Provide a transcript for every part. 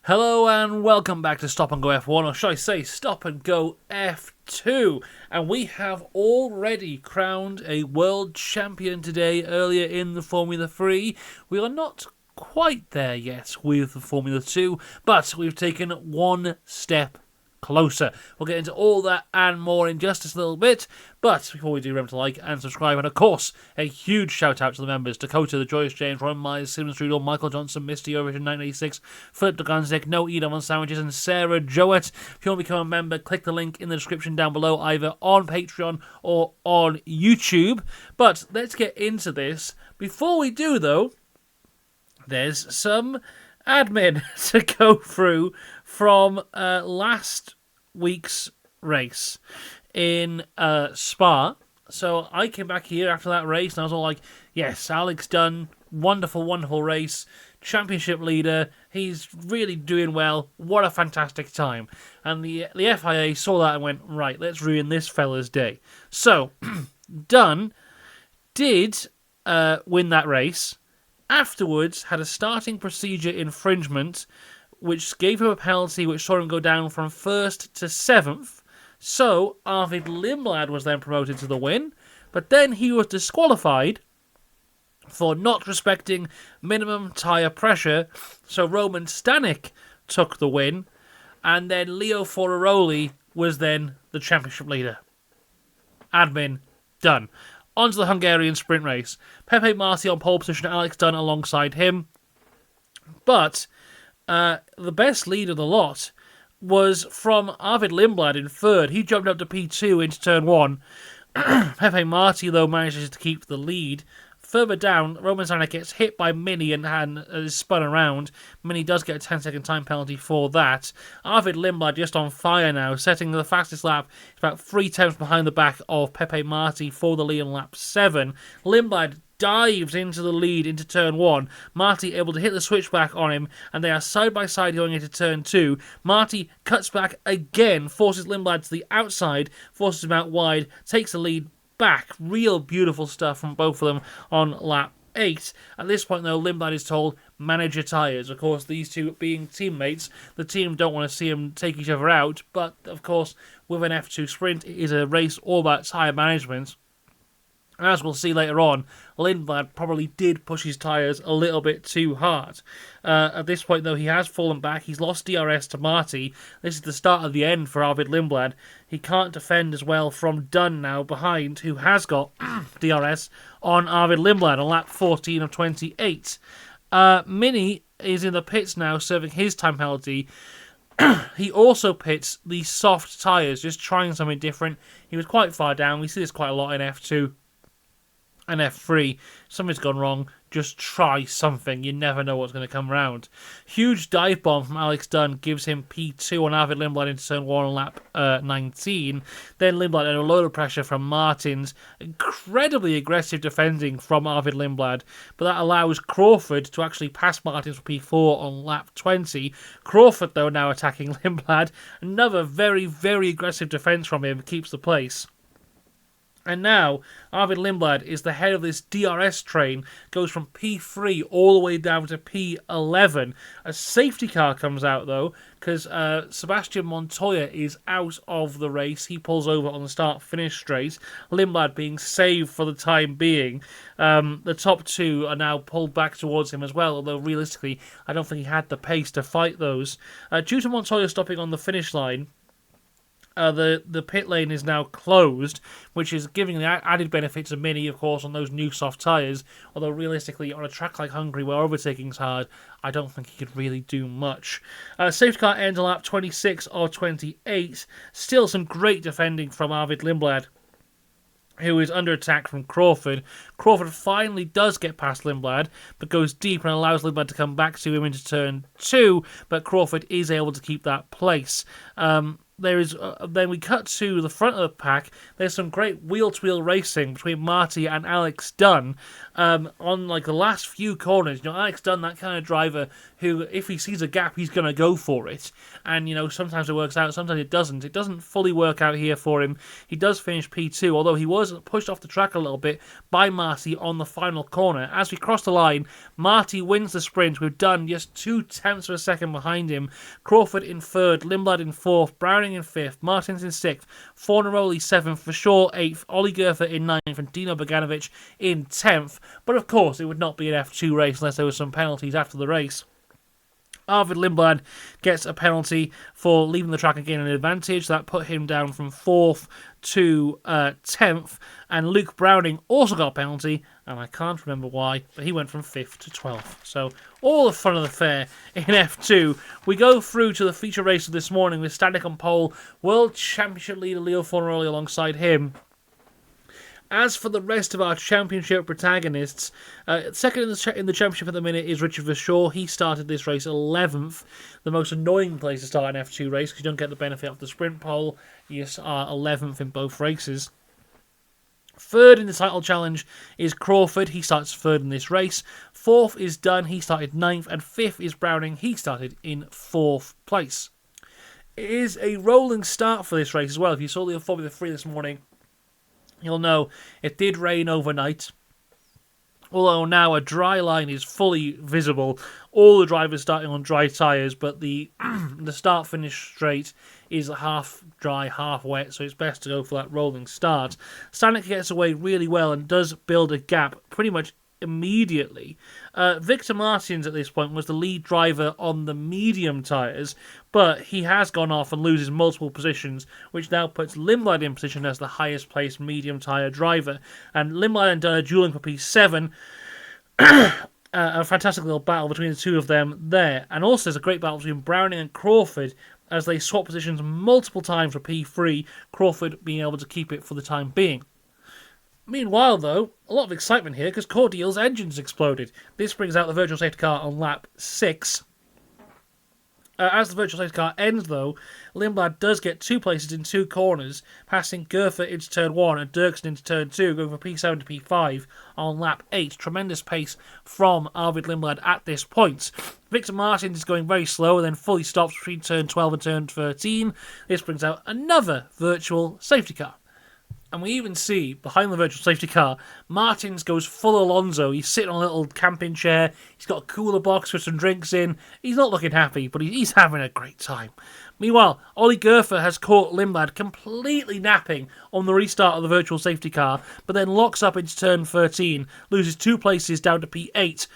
Hello and welcome back to Stop and Go F1, or should I say Stop and Go F2. And we have already crowned a world champion today earlier in the Formula 3. We are not quite there yet with the Formula 2, but we've taken one step closer. We'll get into all that and more in just a little bit, but before we do, remember to like and subscribe, and of course, a huge shout out to the members: Dakota, the Joyous James, Ron Myers, Simon Strudel, Michael Johnson, Misty Origin 986, Philip DeGanzik, No Edom on Sandwiches, and Sarah Jowett. If you want to become a member, click the link in the description down below, either on Patreon or on YouTube. But let's get into this. Before we do, though, there's some admin to go through from last week's race in Spa. So I came back here after that race and I was all like, yes, Alex done, wonderful, wonderful race, championship leader, he's really doing well, what a fantastic time. And the FIA saw that and went, right, let's ruin this fella's day. So, Dunn did win that race. Afterwards, had a starting procedure infringement, which gave him a penalty which saw him go down from 1st to 7th. So, Arvid Limblad was then promoted to the win, but then he was disqualified for not respecting minimum tyre pressure, so Roman Stanek took the win, and then Leo Fornaroli was then the championship leader. Admin done. On to the Hungarian sprint race. Pepe Marti on pole position, Alex Dunn alongside him. But the best lead of the lot was from Arvid Limblad in third. He jumped up to P2 into turn 1. Pepe Marti, though, manages to keep the lead. Further down, Roman Stanek gets hit by Mini and is spun around. Mini does get a 10-second time penalty for that. Arvid Limblad just on fire now, setting the fastest lap. It's about 3 tenths behind the back of Pepe Marti for the lead on lap 7. Limblad dives into the lead into turn 1. Marti able to hit the switchback on him, and they are side by side going into turn 2. Marti cuts back again, forces Limblad to the outside, forces him out wide, takes the lead back. Real beautiful stuff from both of them on lap 8. At this point, though, Limblad is told, manage your tyres. Of course, these two being teammates, the team don't want to see them take each other out, but of course, with an F2 sprint, it is a race all about tyre management. As we'll see later on, Limblad probably did push his tyres a little bit too hard. At this point, though, he has fallen back. He's lost DRS to Marti. This is the start of the end for Arvid Limblad. He can't defend as well from Dunn now behind, who has got DRS on Arvid Limblad on lap 14 of 28. Mini is in the pits now, serving his time penalty. He also pits the soft tyres, just trying something different. He was quite far down. We see this quite a lot in F2. And F3, something's gone wrong, just try something, you never know what's going to come around. Huge dive bomb from Alex Dunn gives him P2 on Arvid Limblad into turn 1 on lap 19. Then Limblad under a load of pressure from Martins, incredibly aggressive defending from Arvid Limblad, but that allows Crawford to actually pass Martins for P4 on lap 20. Crawford, though, now attacking Limblad, another very, very aggressive defence from him, keeps the place. And now, Arvid Limblad is the head of this DRS train, goes from P3 all the way down to P11. A safety car comes out, though, because Sebastian Montoya is out of the race. He pulls over on the start-finish straight. Limblad being saved for the time being. The top two are now pulled back towards him as well, although realistically, I don't think he had the pace to fight those. Due to Montoya stopping on the finish line, the pit lane is now closed, which is giving the added benefits of Mini, of course, on those new soft tyres. Although realistically, on a track like Hungary where overtaking's hard, I don't think he could really do much. Safety car ends on lap 26 or 28. Still some great defending from Arvid Limblad, who is under attack from Crawford. Crawford finally does get past Limblad, but goes deep and allows Limblad to come back to him into turn 2, but Crawford is able to keep that place. Then we cut to the front of the pack. There's some great wheel-to-wheel racing between Marti and Alex Dunn on like the last few corners. You know, Alex Dunn, that kind of driver who, if he sees a gap, he's going to go for it. And, sometimes it works out, sometimes it doesn't. It doesn't fully work out here for him. He does finish P2, although he was pushed off the track a little bit by Marty on the final corner. As we cross the line, Marty wins the sprint with Dunn just 0.2 of a second behind him. Crawford in third, Lindblad in fourth, Browning in fifth, Martins in sixth, Fornaroli 7th, for sure 8th, Ollie Gerfer in 9th, and Dino Boganovic in 10th. But of course, it would not be an F2 race unless there were some penalties after the race. Arvid Lindblad gets a penalty for leaving the track and gaining an advantage. That put him down from 4th to 10th. And Luke Browning also got a penalty, and I can't remember why, but he went from 5th to 12th. So all the fun of the fair in F2. We go through to the feature race of this morning with standing on pole, World Championship leader Leo Fornaroli alongside him. As for the rest of our championship protagonists, second in the championship at the minute is Richard Verschoor. He started this race 11th, the most annoying place to start an F2 race because you don't get the benefit of the sprint pole. You are 11th in both races. Third in the title challenge is Crawford. He starts third in this race. Fourth is Dunn. He started 9th. And fifth is Browning. He started in 4th place. It is a rolling start for this race as well. If you saw the Formula 3 this morning, you'll know it did rain overnight. Although now a dry line is fully visible. All the drivers starting on dry tyres, but the start-finish straight is half dry, half wet, so it's best to go for that rolling start. Stanek gets away really well and does build a gap pretty much immediately. Victor Martins at this point was the lead driver on the medium tyres, but he has gone off and loses multiple positions, which now puts Lindblad in position as the highest placed medium tyre driver. And Lindblad and Dunn are dueling for P7. A fantastic little battle between the two of them there. And also there's a great battle between Browning and Crawford as they swap positions multiple times for P3, Crawford being able to keep it for the time being. Meanwhile, though, a lot of excitement here because Cordial's engines exploded. This brings out the virtual safety car on lap 6. As the virtual safety car ends, though, Lindblad does get 2 places in 2 corners, passing Gerfer into turn 1 and Dirksen into turn 2, going from P7 to P5 on lap 8. Tremendous pace from Arvid Lindblad at this point. Victor Martins is going very slow and then fully stops between turn 12 and turn 13. This brings out another virtual safety car. And we even see, behind the virtual safety car, Martins goes full Alonso. He's sitting on a little camping chair. He's got a cooler box with some drinks in. He's not looking happy, but he's having a great time. Meanwhile, Ollie Gerfer has caught Lindblad completely napping on the restart of the virtual safety car, but then locks up into turn 13, loses 2 places down to P8.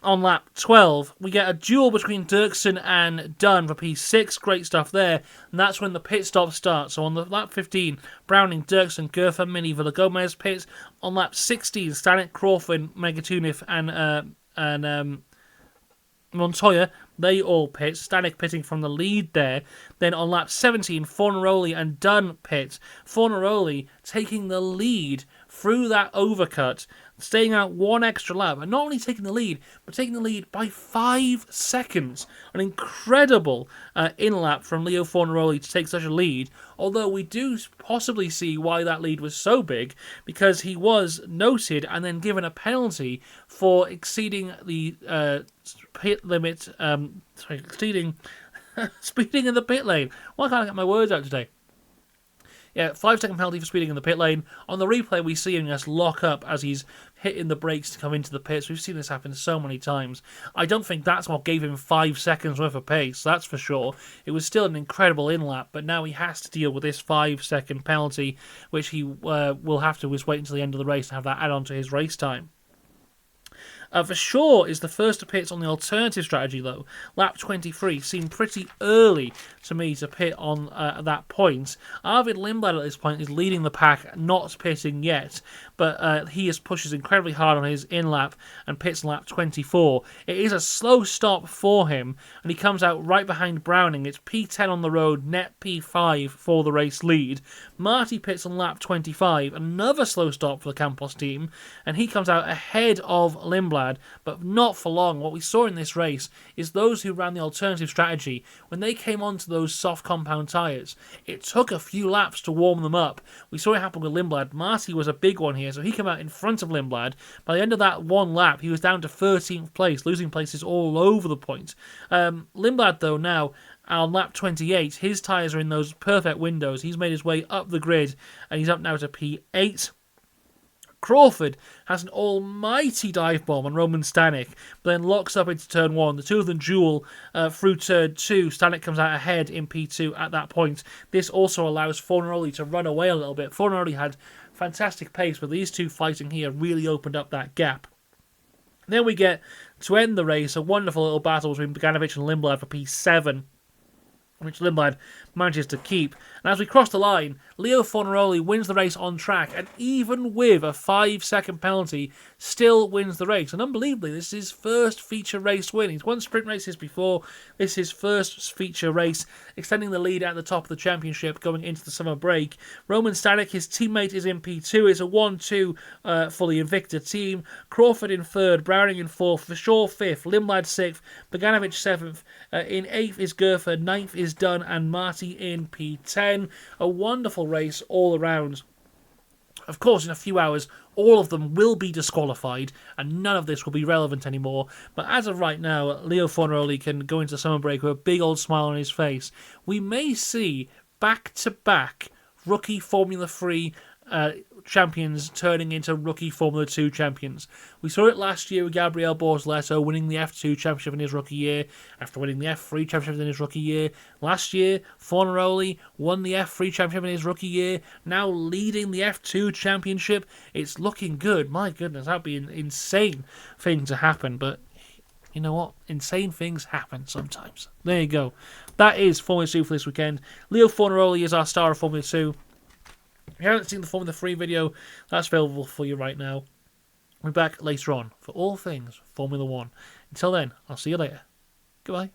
On lap 12, we get a duel between Dirksen and Dunn for P6. Great stuff there. And that's when the pit stop starts. So on the lap 15, Browning, Dirksen, Gerfer, Mini, Villagomez pits. On lap 16, Stanek, Crawford, Megatunif, and Montoya, they all pit. Stanek pitting from the lead there. Then on lap 17, Fornaroli and Dunn pit. Fornaroli taking the lead through that overcut, staying out 1 extra lap, and not only taking the lead, but taking the lead by 5 seconds. An incredible in-lap from Leo Fornaroli to take such a lead, although we do possibly see why that lead was so big, because he was noted and then given a penalty for exceeding the pit limit, speeding in the pit lane. Why can't I get my words out today? Yeah, 5-second penalty for speeding in the pit lane. On the replay, we see him just lock up as he's hitting the brakes to come into the pits. We've seen this happen so many times. I don't think that's what gave him 5 seconds worth of pace, that's for sure. It was still an incredible in-lap, but now he has to deal with this 5-second penalty, which he will have to just wait until the end of the race to have that add on to his race time. Verschoor is the first to pit on the alternative strategy, though. Lap 23 seemed pretty early to me to pit on that point. Arvid Lindblad at this point is leading the pack, not pitting yet, but he pushes incredibly hard on his in-lap and pits on lap 24. It is a slow stop for him, and he comes out right behind Browning. It's P10 on the road, net P5 for the race lead. Marty pits on lap 25, another slow stop for the Campos team, and he comes out ahead of Lindblad. Lindblad, but not for long. What we saw in this race is those who ran the alternative strategy, when they came onto those soft compound tyres, it took a few laps to warm them up. We saw it happen with Lindblad. Marty was a big one here, so he came out in front of Lindblad. By the end of that one lap, he was down to 13th place, losing places all over the point. Lindblad, though, now on lap 28, his tyres are in those perfect windows. He's made his way up the grid, and he's up now to P8. Crawford has an almighty dive bomb on Roman Stanek, but then locks up into turn 1. The two of them duel through turn 2. Stanek comes out ahead in P2 at that point. This also allows Fornaroli to run away a little bit. Fornaroli had fantastic pace, but these two fighting here really opened up that gap. Then we get, to end the race, a wonderful little battle between Bogdanovic and Lindblad for P7, which Lindblad manages to keep. And as we cross the line, Leo Fornaroli wins the race on track, and even with a 5-second penalty, still wins the race. And unbelievably, this is his first feature race win. He's won sprint races before. This is his first feature race, extending the lead at the top of the championship going into the summer break. Roman Stanek, his teammate, is in P2. It's a 1-2 for the Invicta team. Crawford in 3rd, Browning in 4th, Verschoor 5th, Lindblad 6th, Bogdanovic 7th. In 8th is Gerfer, 9th is Dunn, and Marty in P10. A wonderful race all around. Of course, in a few hours, all of them will be disqualified, and none of this will be relevant anymore. But as of right now, Leo Fornaroli can go into summer break with a big old smile on his face. We may see back-to-back rookie Formula 3 champions turning into rookie Formula 2 champions. We saw it last year with Gabriel Bortoleto winning the F2 championship in his rookie year after winning the F3 championship in his rookie year. Last year, Fornaroli won the F3 championship in his rookie year, now leading the F2 championship. It's looking good. My goodness, that would be an insane thing to happen, but you know what? Insane things happen sometimes. There you go. That is Formula 2 for this weekend. Leo Fornaroli is our star of Formula 2. If you haven't seen the Formula 3 video, that's available for you right now. We'll be back later on for all things Formula 1. Until then, I'll see you later. Goodbye.